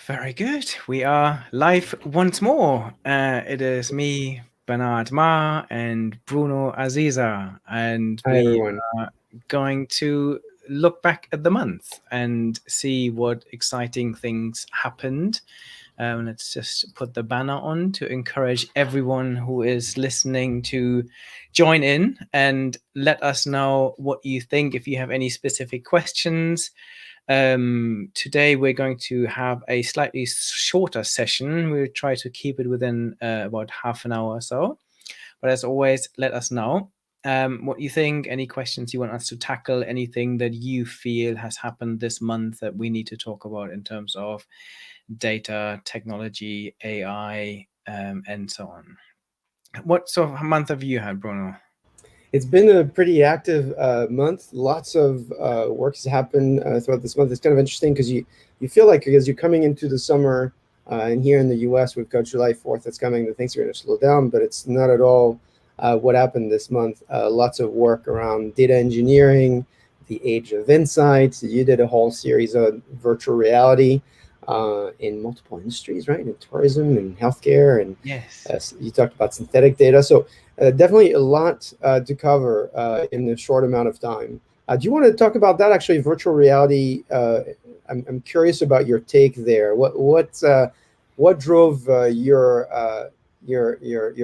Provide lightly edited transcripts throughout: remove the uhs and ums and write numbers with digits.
Very good. We are live once more. It is me, Bernard Ma, and Bruno Aziza, and Hi, we everyone. are going to look back at the month and see what exciting things happened. Let's just put the banner on to encourage everyone who is listening to join in and let us know what you think. If you have any specific questions, today we're going to have a slightly shorter session. We'll try to keep it within about half an hour or so. But as always, let us know what you think, any questions you want us to tackle, anything that you feel has happened this month that we need to talk about in terms of data, technology, AI, and so on. What sort of month have you had, Bruno? It's been a pretty active month. Lots of work has happened throughout this month. It's kind of interesting because you feel like as you're coming into the summer, and here in the U.S. we've got July 4th that's coming, the things are going to slow down, but it's not at all what happened this month. Lots of work around data engineering, the age of insights. You did a whole series on virtual reality in multiple industries, right? In tourism and healthcare, and Yes. you talked about synthetic data. So definitely a lot to cover in a short amount of time. Do you want to talk about that? Actually, virtual reality. I'm curious about your take there. What drove your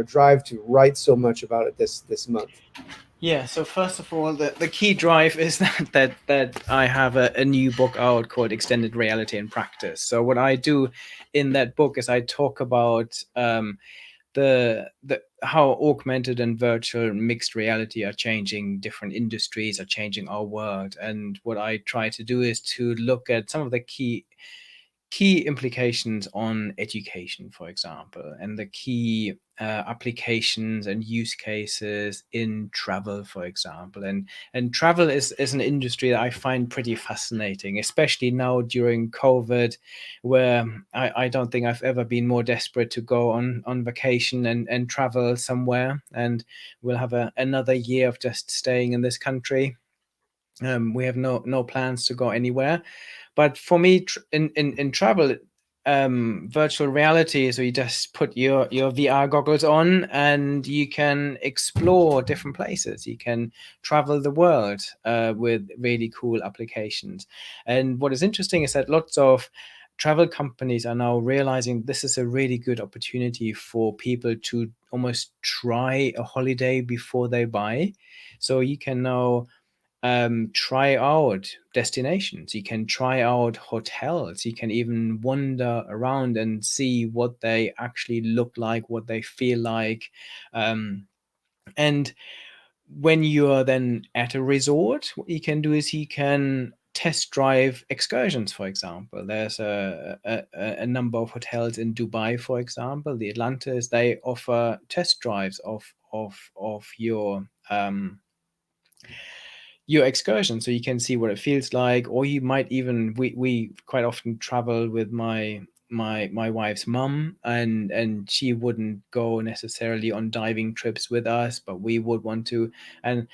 drive to write so much about it this month? Yeah, so first of all, the key drive is that I have a new book out called Extended Reality in Practice. So what I do in that book is I talk about the how augmented and virtual mixed reality are changing different industries, are changing our world. And what I try to do is to look at some of the key implications on education, for example, and the key applications and use cases in travel, for example. And travel is an industry that I find pretty fascinating, especially now during COVID, where I don't think I've ever been more desperate to go on vacation and travel somewhere. And we'll have another year of just staying in this country. We have no plans to go anywhere. But for me, in travel, virtual reality, so you just put your VR goggles on and you can explore different places. You can travel the world with really cool applications. And what is interesting is that lots of travel companies are now realizing this is a really good opportunity for people to almost try a holiday before they buy. So you can now try out destinations. You can try out hotels. You can even wander around and see what they actually look like, what they feel like. And when you are then at a resort, what you can do is you can test drive excursions, for example. There's a number of hotels in Dubai, for example, the Atlantis, they offer test drives of your excursion, so you can see what it feels like. Or you might even, we quite often travel with my wife's mum, and she wouldn't go necessarily on diving trips with us, but we would want to. And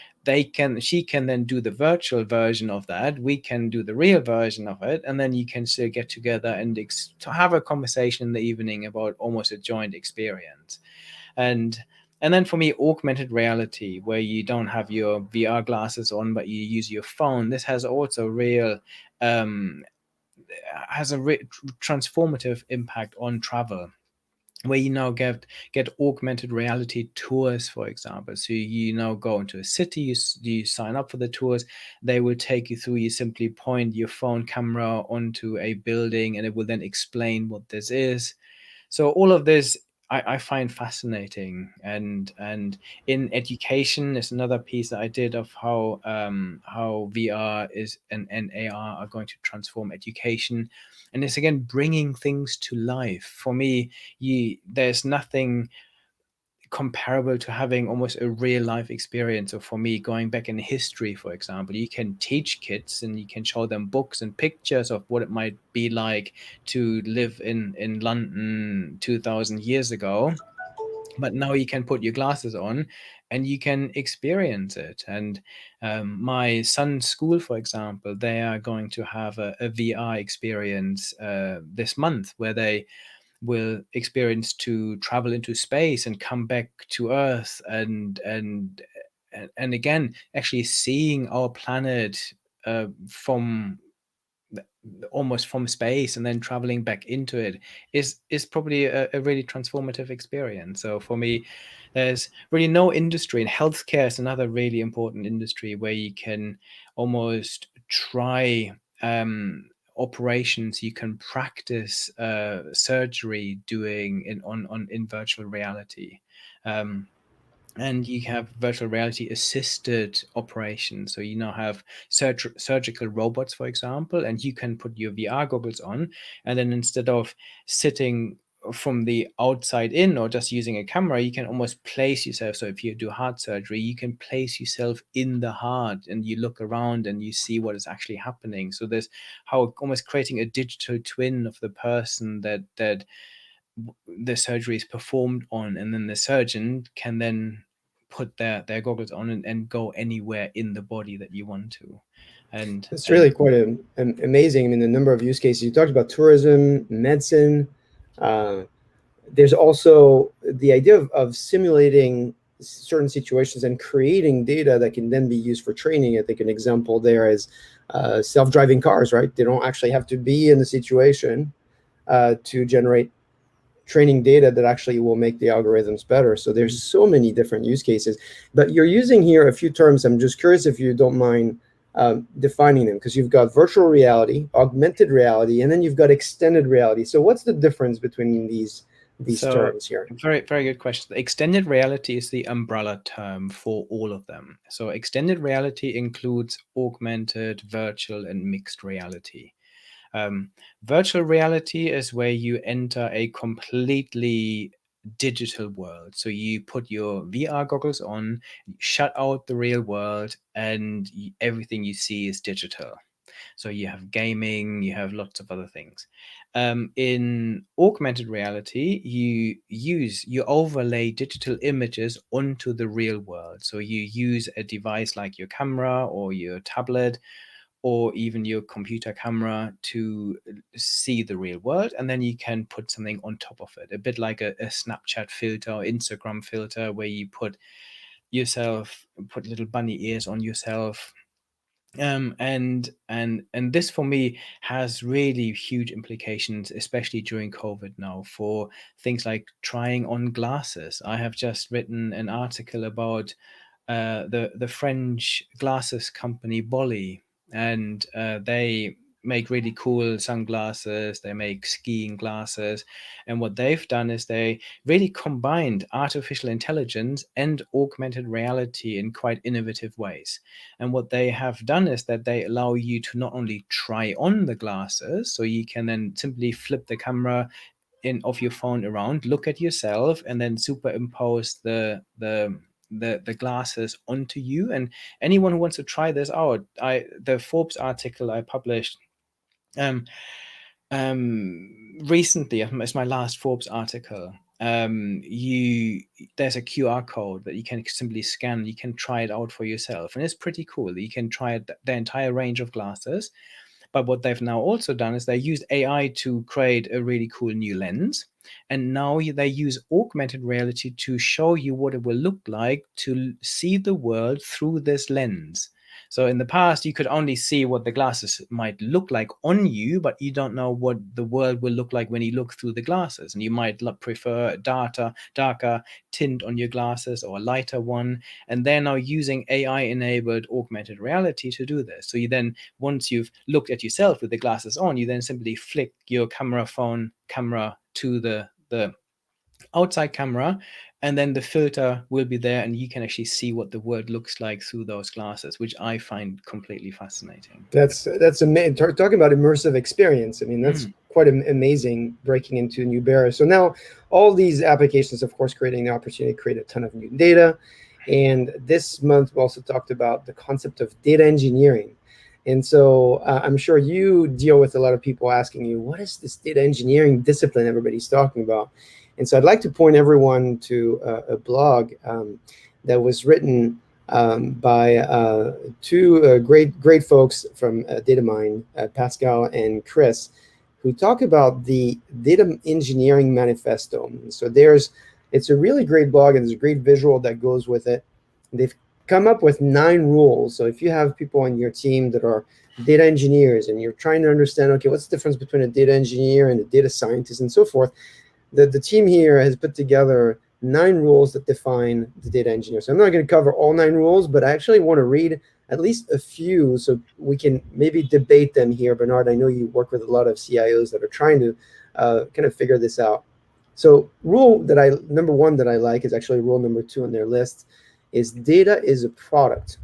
she can then do the virtual version of that, we can do the real version of it, and then you can still get together and to have a conversation in the evening about almost a joint experience. And then for me, augmented reality, where you don't have your VR glasses on, but you use your phone, this has also real has a transformative impact on travel, where you now get augmented reality tours, for example. So you now go into a city, you sign up for the tours, they will take you through. You simply point your phone camera onto a building and it will then explain what this is. So all of this I find fascinating. And in education is another piece that I did of how VR is and AR are going to transform education. And it's again bringing things to life. For me, there's nothing comparable to having almost a real life experience. So for me, going back in history, for example, you can teach kids and you can show them books and pictures of what it might be like to live in London 2000 years ago. but now you can put your glasses on and you can experience it. And my son's school, for example, they are going to have a VR experience this month, where they will experience to travel into space and come back to Earth, and again actually seeing our planet from almost from space, and then traveling back into it is probably a really transformative experience. So for me, there's really no industry, and healthcare is another really important industry where you can almost try operations, you can practice surgery doing in virtual reality. And you have virtual reality assisted operations. So you now have surgical robots, for example, and you can put your VR goggles on, and then instead of sitting from the outside in or just using a camera, you can almost place yourself. So if you do heart surgery, you can place yourself in the heart and you look around and you see what is actually happening. So there's how almost creating a digital twin of the person that the surgery is performed on, and then the surgeon can then put their goggles on and go anywhere in the body that you want to. And It's really quite amazing. I mean, the number of use cases you talked about: tourism, medicine. Uh, there's also the idea of simulating certain situations and creating data that can then be used for training. I think an example there is self-driving cars, right? They don't actually have to be in the situation to generate training data that actually will make the algorithms better. So there's so many different use cases, but you're using here a few terms. I'm just curious if you don't mind defining them, because you've got virtual reality, augmented reality, and then you've got extended reality. So what's the difference between these terms here? Very, very good question. Extended reality is the umbrella term for all of them. So extended reality includes augmented, virtual, and mixed reality. Virtual reality is where you enter a completely digital world. So you put your VR goggles on, shut out the real world, and everything you see is digital. So you have gaming, you have lots of other things. In augmented reality, you overlay digital images onto the real world. So you use a device like your camera or your tablet or even your computer camera to see the real world, and then you can put something on top of it, a bit like a Snapchat filter or Instagram filter, where you put little bunny ears on yourself. And this for me has really huge implications, especially during COVID now, for things like trying on glasses. I have just written an article about the French glasses company Bolly, and they make really cool sunglasses. They make skiing glasses, and what they've done is they really combined artificial intelligence and augmented reality in quite innovative ways. And what they have done is that they allow you to not only try on the glasses, so you can then simply flip the camera in of your phone around, look at yourself, and then superimpose the glasses onto you. And anyone who wants to try this out, the Forbes article I published um recently, it's my last Forbes article. There's a QR code that you can simply scan. You can try it out for yourself, and it's pretty cool. You can try the entire range of glasses. But what they've now also done is they used AI to create a really cool new lens. And now they use augmented reality to show you what it will look like to see the world through this lens. So in the past, you could only see what the glasses might look like on you, but you don't know what the world will look like when you look through the glasses. And you might prefer a darker tint on your glasses or a lighter one. And they're now using AI-enabled augmented reality to do this. So you then, once you've looked at yourself with the glasses on, you then simply flick your camera to the outside camera, and then the filter will be there, and you can actually see what the world looks like through those glasses, which I find completely fascinating. That's amazing. Talking about immersive experience. I mean, that's quite amazing, breaking into new barriers. So now all these applications, of course, creating the opportunity to create a ton of new data. And this month we also talked about the concept of data engineering. And so I'm sure you deal with a lot of people asking you, what is this data engineering discipline everybody's talking about? And so I'd like to point everyone to a blog that was written by two great folks from DataMine, Pascal and Chris, who talk about the data engineering manifesto. So it's a really great blog, and there's a great visual that goes with it. They've come up with 9 rules. So if you have people on your team that are data engineers and you're trying to understand, okay, what's the difference between a data engineer and a data scientist and so forth, the team here has put together 9 rules that define the data engineer. So I'm not going to cover all 9 rules, but I actually want to read at least a few so we can maybe debate them here. Bernard, I know you work with a lot of CIOs that are trying to kind of figure this out. So number 1 that I like is actually rule number 2 on their list, is data is a product.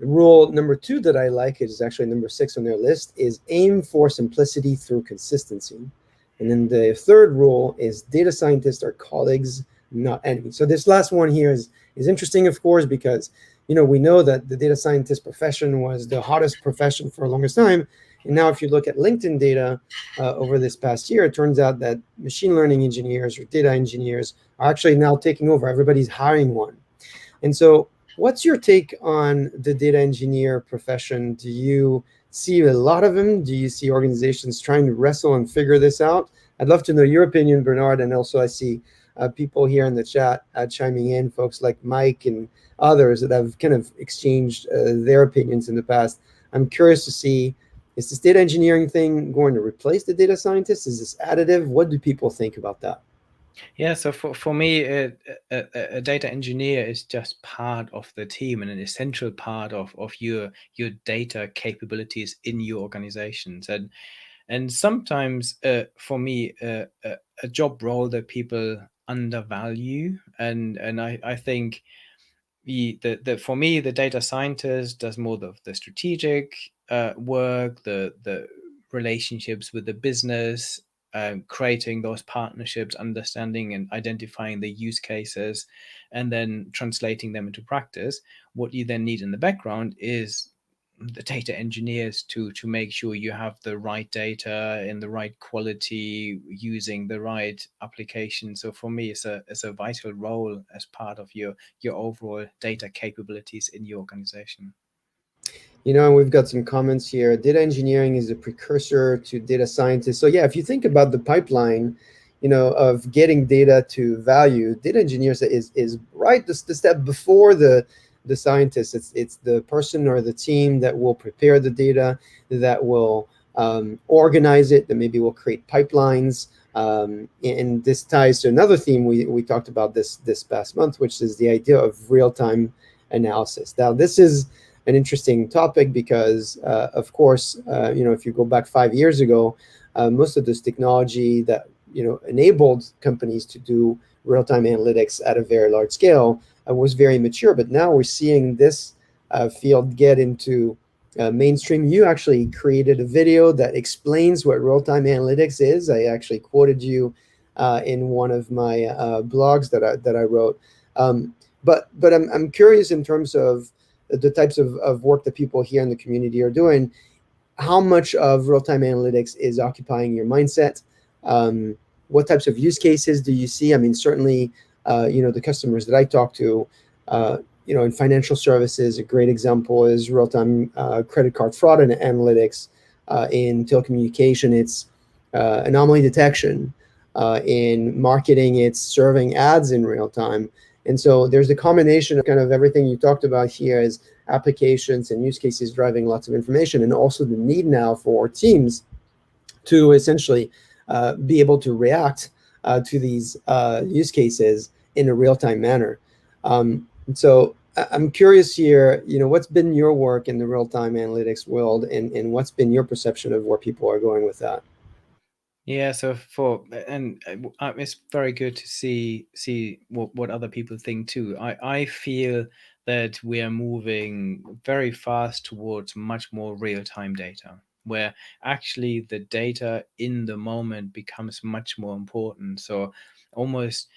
Rule number 2 that I like is actually number 6 on their list, is aim for simplicity through consistency. And then the 3rd rule is data scientists are colleagues, not enemies. So this last one here is interesting, of course, because we know that the data scientist profession was the hottest profession for the longest time. And now if you look at LinkedIn data over this past year, it turns out that machine learning engineers or data engineers are actually now taking over. Everybody's hiring one. And so what's your take on the data engineer profession? Do you see a lot of them? Do you see organizations trying to wrestle and figure this out? I'd love to know your opinion, Bernard. And also I see people here in the chat chiming in, folks like Mike and others that have kind of exchanged their opinions in the past. I'm curious to see, is this data engineering thing going to replace the data scientists? Is this additive? What do people think about that? Yeah, so for me, a data engineer is just part of the team and an essential part of your data capabilities in your organizations. And sometimes for me, a job role that people undervalue, and I think for me, the data scientist does more of the strategic work, the relationships with the business, creating those partnerships, understanding and identifying the use cases, and then translating them into practice. What you then need in the background is the data engineers to make sure you have the right data in the right quality, using the right application. So for me, it's a vital role as part of your overall data capabilities in your organization. We've got some comments here. Data engineering is a precursor to data scientists. So yeah, if you think about the pipeline, of getting data to value, data engineers is right the step before the scientists. It's the person or the team that will prepare the data, that will organize it, that maybe will create pipelines. And this ties to another theme we talked about this past month, which is the idea of real-time analysis. Now, this is an interesting topic because, of course, if you go back 5 years ago, most of this technology that enabled companies to do real-time analytics at a very large scale was very mature. But now we're seeing this field get into mainstream. You actually created a video that explains what real-time analytics is. I actually quoted you in one of my blogs that I wrote. But I'm curious in terms of the types of work that people here in the community are doing. How much of real-time analytics is occupying your mindset? What types of use cases do you see? I mean, certainly, the customers that I talk to, in financial services, a great example is real-time credit card fraud and analytics. In telecommunication, it's anomaly detection. In marketing, it's serving ads in real time. And so there's a combination of kind of everything you talked about here is applications and use cases driving lots of information, and also the need now for teams to essentially be able to react to these use cases in a real-time manner. So I'm curious here, what's been your work in the real-time analytics world, and what's been your perception of where people are going with that? Yeah, so it's very good to see what other people think too. I feel that we are moving very fast towards much more real-time data, where actually the data in the moment becomes much more important. So almost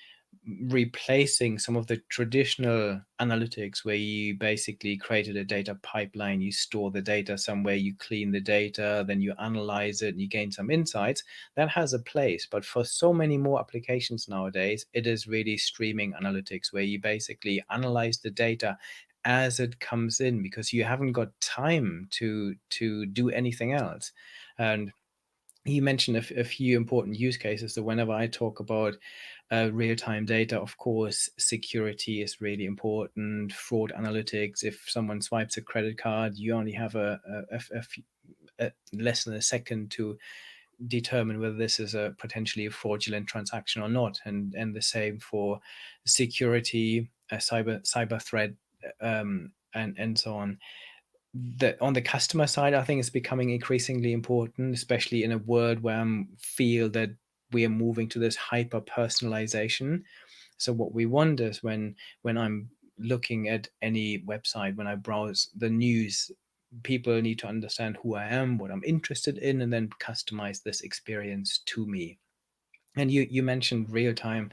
replacing some of the traditional analytics where you basically created a data pipeline, you store the data somewhere, you clean the data, then you analyze it and you gain some insights. That has a place, but for so many more applications nowadays, it is really streaming analytics where you basically analyze the data as it comes in, because you haven't got time to do anything else. And you mentioned a few important use cases. So whenever I talk about real-time data, of course, security is really important. Fraud analytics. If someone swipes a credit card, you only have less than a second to determine whether this is a potentially fraudulent transaction or not. And the same for security, cyber threat, and so on. On the customer side, I think it's becoming increasingly important, especially in a world where I feel that we are moving to this hyper personalization. So what we want is when I'm looking at any website, when I browse the news, people need to understand who I am, what I'm interested in, and then customize this experience to me. And you mentioned real time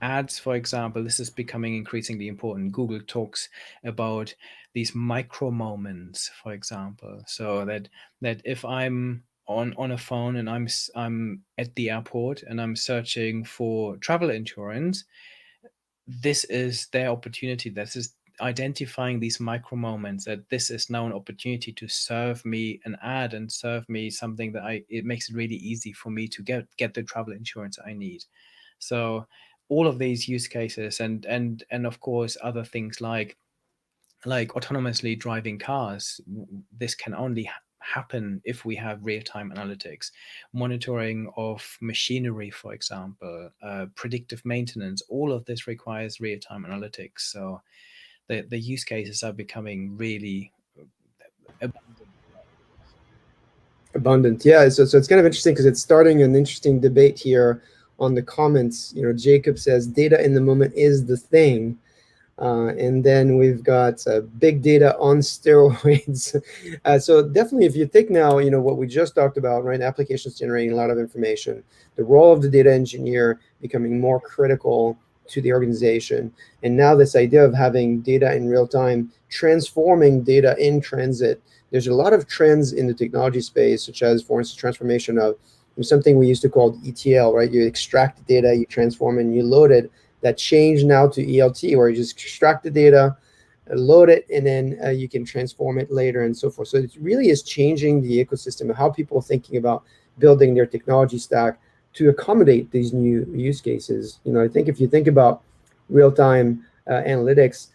ads, for example. This is becoming increasingly important. Google talks about these micro moments, for example, so that if I'm on a phone and I'm at the airport and I'm searching for travel insurance, this is their opportunity. This is identifying these micro moments, that this is now an opportunity to serve me an ad and serve me something that it makes it really easy for me to get the travel insurance I need. So all of these use cases, and of course other things like autonomously driving cars, this can only happen if we have real-time analytics, monitoring of machinery, for example, predictive maintenance. All of this requires real-time analytics. So the use cases are becoming really abundant. Abundant, yeah. So it's kind of interesting because it's starting an interesting debate here on the comments. Jacob says data in the moment is the thing. And then we've got big data on steroids. So definitely, if you think now, what we just talked about, right? Applications generating a lot of information, the role of the data engineer becoming more critical to the organization. And now this idea of having data in real time, transforming data in transit. There's a lot of trends in the technology space, such as, for instance, transformation of something we used to call ETL, right? You extract the data, you transform it, and you load it. That changed now to ELT, where you just extract the data, load it, and then you can transform it later and so forth. So it really is changing the ecosystem of how people are thinking about building their technology stack to accommodate these new use cases. I think if you think about real-time analytics,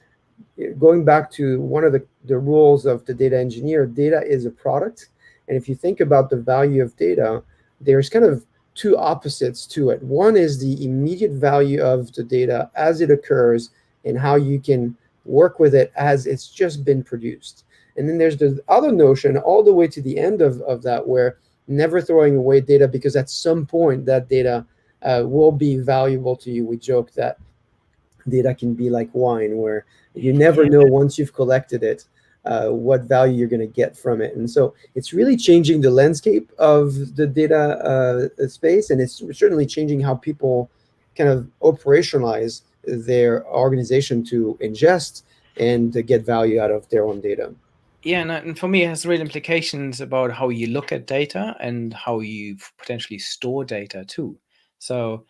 going back to one of the rules of the data engineer, data is a product. And if you think about the value of data, there's kind of two opposites to it. One is the immediate value of the data as it occurs and how you can work with it as it's just been produced. And then there's the other notion all the way to the end of that, where never throwing away data, because at some point that data will be valuable to you. We joke that data can be like wine, where you never know once you've collected it what value you're going to get from it. And so it's really changing the landscape of the data space, and it's certainly changing how people kind of operationalize their organization to ingest and to get value out of their own data. Yeah, and for me, it has real implications about how you look at data and how you potentially store data too. So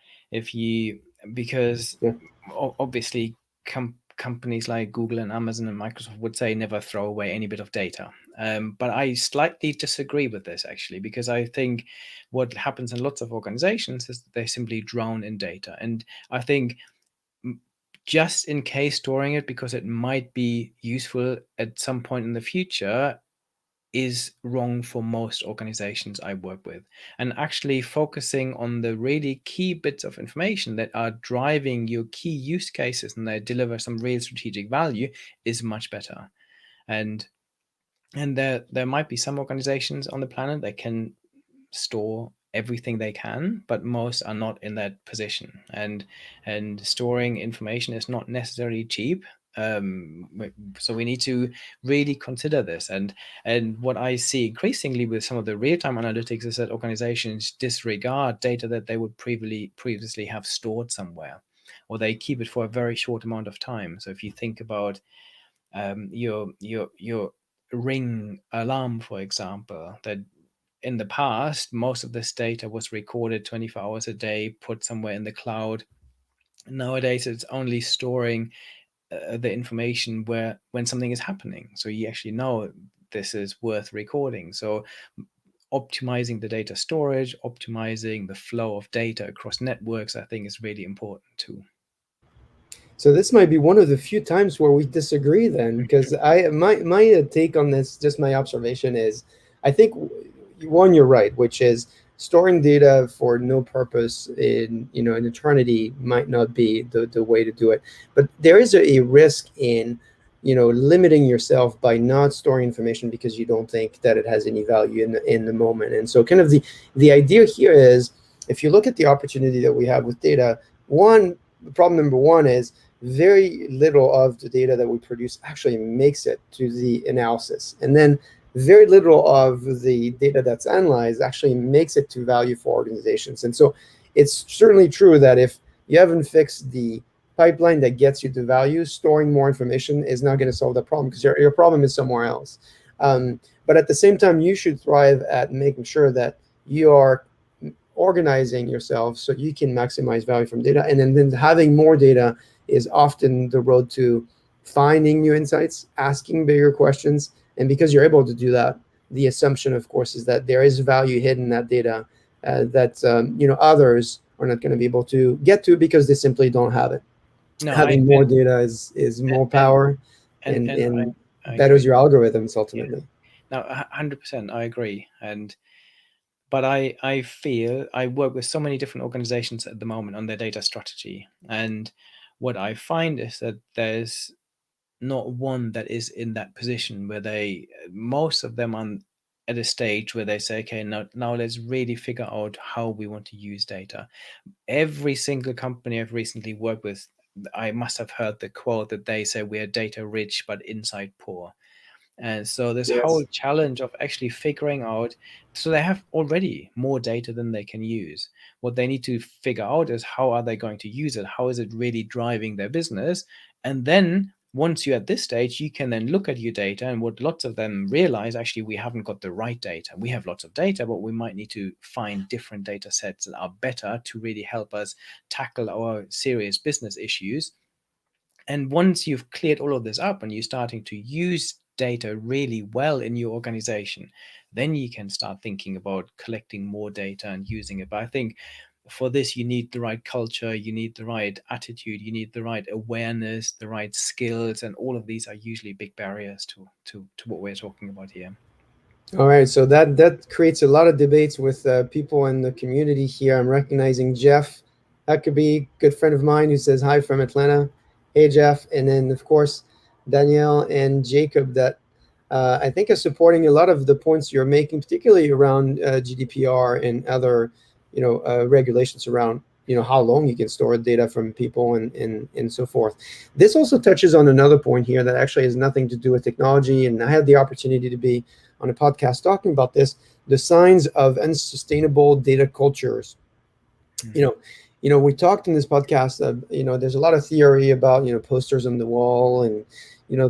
because Yeah. obviously companies like Google and Amazon and Microsoft would say never throw away any bit of data. But I slightly disagree with this, actually, because I think what happens in lots of organizations is that they simply drown in data. And I think just in case storing it because it might be useful at some point in the future is wrong for most organizations I work with. And actually focusing on the really key bits of information that are driving your key use cases and they deliver some real strategic value is much better. And there might be some organizations on the planet that can store everything they can, but most are not in that position. And storing information is not necessarily cheap. So we need to really consider this. And what I see increasingly with some of the real-time analytics is that organizations disregard data that they would previously have stored somewhere, or they keep it for a very short amount of time. So if you think about your Ring alarm, for example, that in the past most of this data was recorded 24 hours a day, put somewhere in the cloud. Nowadays it's only storing the information where when something is happening, so you actually know this is worth recording. So optimizing the data storage, optimizing the flow of data across networks, I think is really important too. So this might be one of the few times where we disagree then, because my take on this, just my observation is, I think one, you're right, which is storing data for no purpose in in eternity might not be the way to do it. But there is a risk in limiting yourself by not storing information because you don't think that it has any value in the moment. And so kind of the idea here is, if you look at the opportunity that we have with data, one problem number one is very little of the data that we produce actually makes it to the analysis. And then very little of the data that's analyzed actually makes it to value for organizations. And so it's certainly true that if you haven't fixed the pipeline that gets you to value, storing more information is not going to solve that problem because your problem is somewhere else. But at the same time, you should thrive at making sure that you are organizing yourself so you can maximize value from data. And then having more data is often the road to finding new insights, asking bigger questions. And because you're able to do that, the assumption, of course, is that there is value hidden in that data that others are not going to be able to get to because they simply don't have it. No, Having more data is more power and I betters agree. your algorithms Yeah. ultimately. Now, 100%, I agree. But I feel I work with so many different organizations at the moment on their data strategy, and what I find is that there's not one that is in that position where most of them are at a stage where they say, okay, now let's really figure out how we want to use data. Every single company I've recently worked with, I must have heard the quote that they say we are data rich but inside poor. And so this whole Yes. challenge of actually figuring out, so they have already more data than they can use. What they need to figure out is how are they going to use it? How is it really driving their business? And then once you're at this stage, you can then look at your data, and what lots of them realize, actually, we haven't got the right data. We have lots of data, but we might need to find different data sets that are better to really help us tackle our serious business issues. And once you've cleared all of this up and you're starting to use data really well in your organization, then you can start thinking about collecting more data and using it. But I think for this, you need the right culture, you need the right attitude, you need the right awareness, the right skills, and all of these are usually big barriers to what we're talking about here. All right, so that creates a lot of debates with people in the community here. I'm recognizing Jeff Huckabee, good friend of mine, who says hi from Atlanta. Hey, Jeff. And then, of course, Danielle and Jacob that I think are supporting a lot of the points you're making, particularly around GDPR and other, regulations around, how long you can store data from people and so forth. This also touches on another point here that actually has nothing to do with technology. And I had the opportunity to be on a podcast talking about this, the signs of unsustainable data cultures. Mm. We talked in this podcast, there's a lot of theory about, posters on the wall and,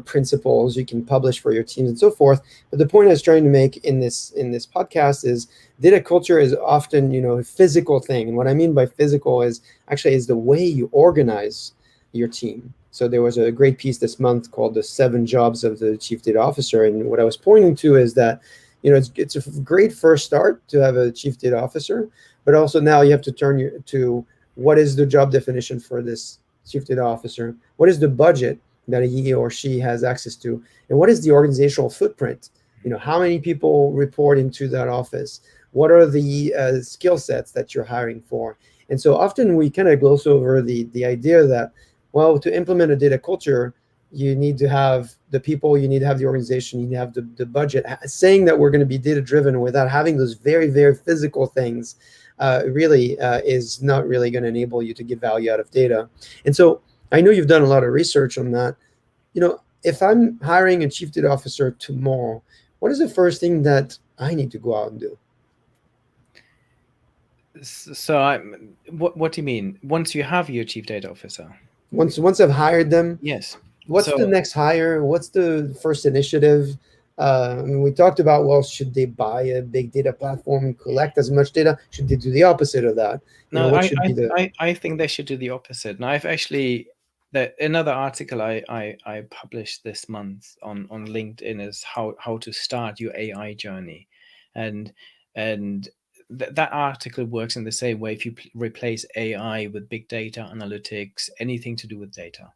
principles you can publish for your teams and so forth. But the point I was trying to make in this podcast is data culture is often, a physical thing. And what I mean by physical is the way you organize your team. So there was a great piece this month called "The 7 Jobs of the Chief Data Officer," and what I was pointing to is that it's a great first start to have a chief data officer, but also now you have to turn to what is the job definition for this chief data officer, what is the budget that he or she has access to, and what is the organizational footprint. How many people report into that office, what are the skill sets that you're hiring for. And so often we kind of gloss over the idea that, well, to implement a data culture, you need to have the people, you need to have the organization, you need to have the budget. Saying that we're going to be data driven without having those very, very physical things really is not really going to enable you to get value out of data. And so I know you've done a lot of research on that. If I'm hiring a chief data officer tomorrow, what is the first thing that I need to go out and do? What do you mean? Once you have your chief data officer? Once I've hired them, Yes. what's the So next hire? What's the first initiative? I mean, we talked about, well, should they buy a big data platform and collect as much data? Should they do the opposite of that? You know, no, what should be the I think they should do the opposite. And I've actually that another article I published this month on LinkedIn is how to start your AI journey, and that article works in the same way. If you replace AI with big data analytics, anything to do with data.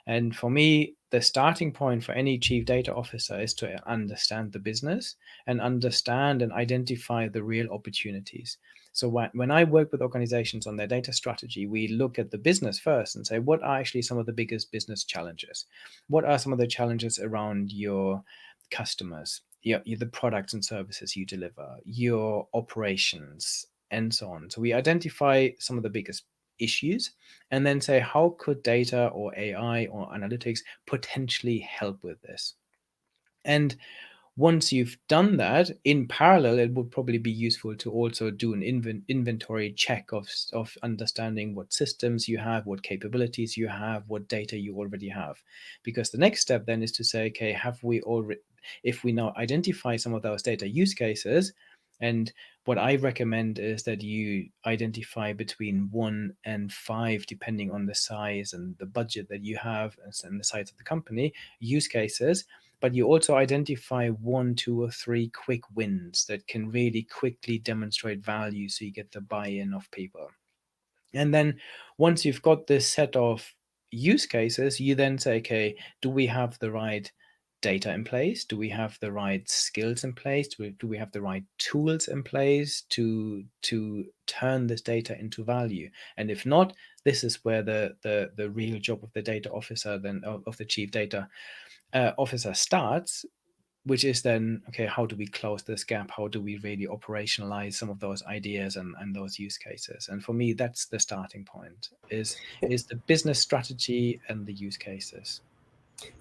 And for me, the starting point for any chief data officer is to understand the business and understand and identify the real opportunities. So when I work with organizations on their data strategy, we look at the business first and say, what are actually some of the biggest business challenges? What are some of the challenges around your customers, the products and services you deliver, your operations, and so on? So we identify some of the biggest issues and then say, how could data or AI or analytics potentially help with this? And once you've done that, in parallel, it would probably be useful to also do an inventory check of understanding what systems you have, what capabilities you have, what data you already have. Because the next step then is to say, okay, have we already, if we now identify some of those data use cases, and what I recommend is that you identify between 1 and 5, depending on the size and the budget that you have and the size of the company, use cases, but you also identify 1, 2, or 3 quick wins that can really quickly demonstrate value so you get the buy-in of people. And then once you've got this set of use cases, you then say, okay, do we have the right data in place? Do we have the right skills in place? Do we have the right tools in place to turn this data into value? And if not, this is where the real job of the data officer, then of the chief data officer starts, which is then, okay, how do we close this gap? How do we really operationalize some of those ideas and those use cases? And for me, that's the starting point, is the business strategy and the use cases.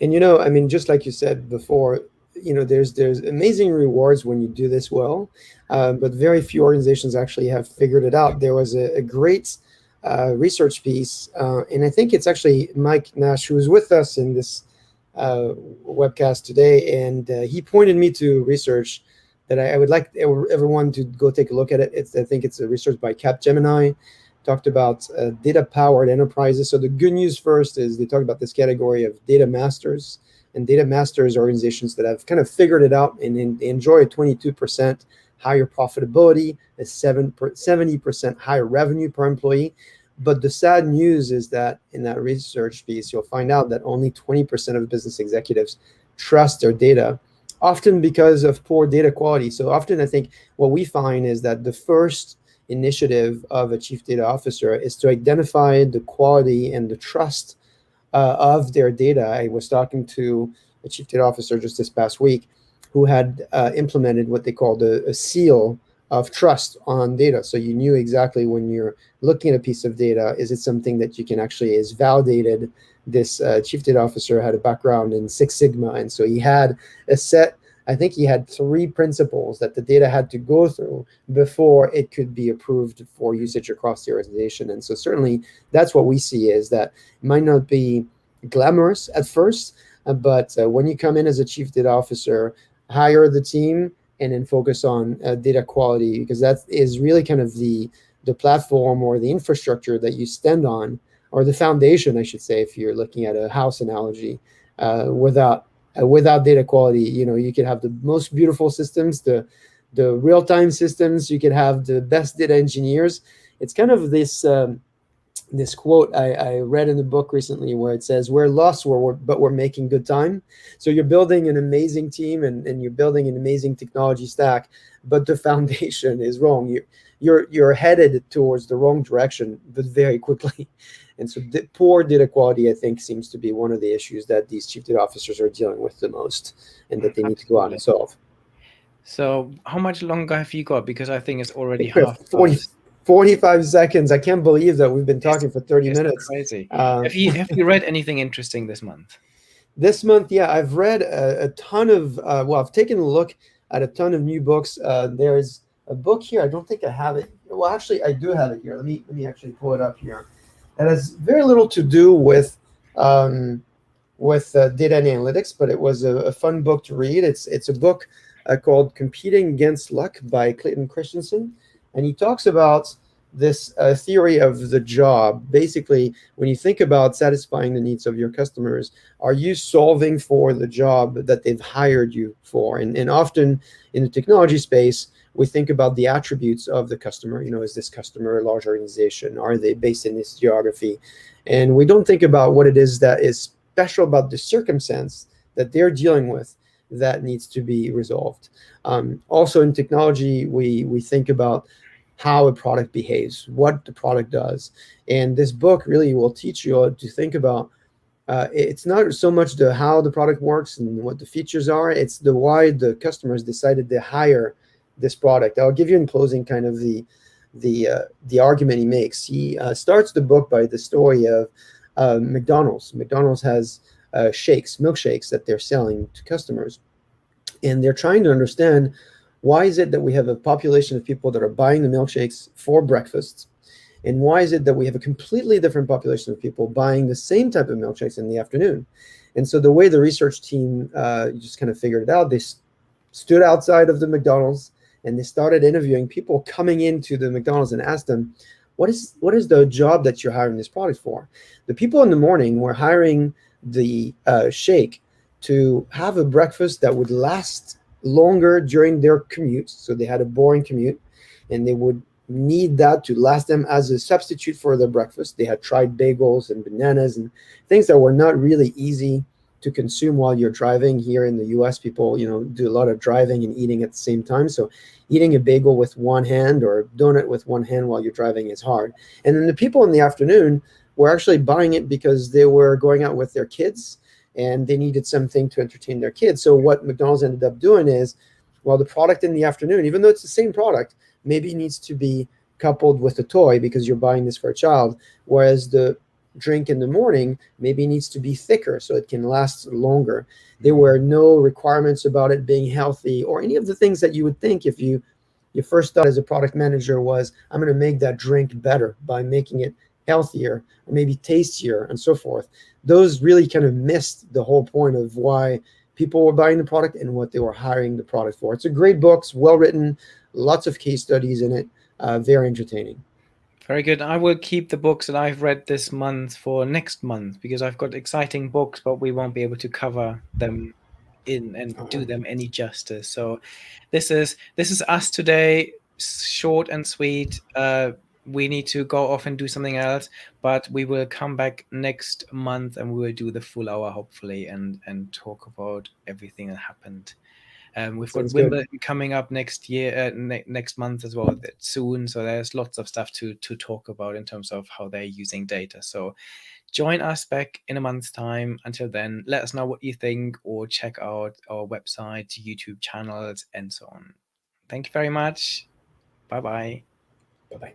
And you know, I mean, just like you said before, you know, there's amazing rewards when you do this well, but very few organizations actually have figured it out. There was a great research piece, and I think it's actually Mike Nash who was with us in this webcast today, and he pointed me to research that I would like everyone to go take a look at it. I think it's a research by Capgemini. Talked about data-powered enterprises. So the good news first is they talked about this category of data masters, and data masters are organizations that have kind of figured it out, and they enjoy a 22% higher profitability, a 70% higher revenue per employee. But the sad news is that in that research piece, you'll find out that only 20% of business executives trust their data, often because of poor data quality. So often I think what we find is that the first initiative of a chief data officer is to identify the quality and the trust of their data. I was talking to a chief data officer just this past week who had implemented what they called a seal of trust on data. So you knew exactly when you're looking at a piece of data, is it something that you can actually is validated? This chief data officer had a background in Six Sigma, and so he had a set, I think he had 3 principles that the data had to go through before it could be approved for usage across the organization. And so certainly that's what we see, is that it might not be glamorous at first, but when you come in as a chief data officer, hire the team and then focus on data quality, because that is really kind of the platform or the infrastructure that you stand on, or the foundation, I should say, if you're looking at a house analogy. Without data quality, you know, you could have the most beautiful systems, the real-time systems, you could have the best data engineers. It's kind of this this quote I read in the book recently where it says, we're lost, but we're making good time. So you're building an amazing team and you're building an amazing technology stack, but the foundation is wrong. You're headed towards the wrong direction, but very quickly. And so poor data quality, I think, seems to be one of the issues that these chief data officers are dealing with the most, and that they need to go out and solve. So how much longer have you got? Because I think it's I already think we have half past. 45 seconds. I can't believe that we've been It's, talking for 30 it's minutes. crazy. Have you read anything interesting this month? This month, yeah, I've read a ton of, well, I've taken a look at a ton of new books. There's a book here. I don't think I have it. Well, actually, I do have it here. Let me actually pull it up here. It has very little to do um, with data and analytics, but it was a fun book to read. It's a book called "Competing Against Luck" by Clayton Christensen, and he talks about this theory of the job. Basically, when you think about satisfying the needs of your customers, are you solving for the job that they've hired you for? And often in the technology space, we think about the attributes of the customer. You know, is this customer a large organization? Are they based in this geography? And we don't think about what it is that is special about the circumstance that they're dealing with that needs to be resolved. Also in technology, we think about how a product behaves, what the product does. And this book really will teach you to think about it's not so much the how the product works and what the features are, it's the why the customers decided to hire this product. I'll give you in closing kind of the argument he makes. He starts the book by the story of McDonald's. McDonald's has milkshakes that they're selling to customers, and they're trying to understand why is it that we have a population of people that are buying the milkshakes for breakfast, and why is it that we have a completely different population of people buying the same type of milkshakes in the afternoon? And so the way the research team just kind of figured it out, they stood outside of the McDonald's and they started interviewing people coming into the McDonald's and asked them, what is the job that you're hiring this product for? The people in the morning were hiring the shake to have a breakfast that would last longer during their commute. So they had a boring commute and they would need that to last them as a substitute for their breakfast. They had tried bagels and bananas and things that were not really easy to consume while you're driving. Here in the US, people, do a lot of driving and eating at the same time. So eating a bagel with one hand or a donut with one hand while you're driving is hard. And then the people in the afternoon were actually buying it because they were going out with their kids and they needed something to entertain their kids. So what McDonald's ended up doing is, well, the product in the afternoon, even though it's the same product, maybe needs to be coupled with a toy because you're buying this for a child, whereas the drink in the morning maybe needs to be thicker so it can last longer. There were no requirements about it being healthy or any of the things that you would think if your first thought as a product manager was, I'm going to make that drink better by making it healthier or maybe tastier and so forth. Those really kind of missed the whole point of why people were buying the product and what they were hiring the product for. It's a great book, it's well written, lots of case studies in it, very entertaining. Very good. I will keep the books that I've read this month for next month because I've got exciting books, but we won't be able to cover them in and do them any justice. So this is us today, short and sweet. We need to go off and do something else, but we will come back next month and we will do the full hour hopefully and talk about everything that happened. We've got Wimbledon coming up next year, next month as well, soon. So there's lots of stuff to talk about in terms of how they're using data. So join us back in a month's time. Until then, let us know what you think or check out our website, YouTube channels, and so on. Thank you very much. Bye-bye. Bye-bye.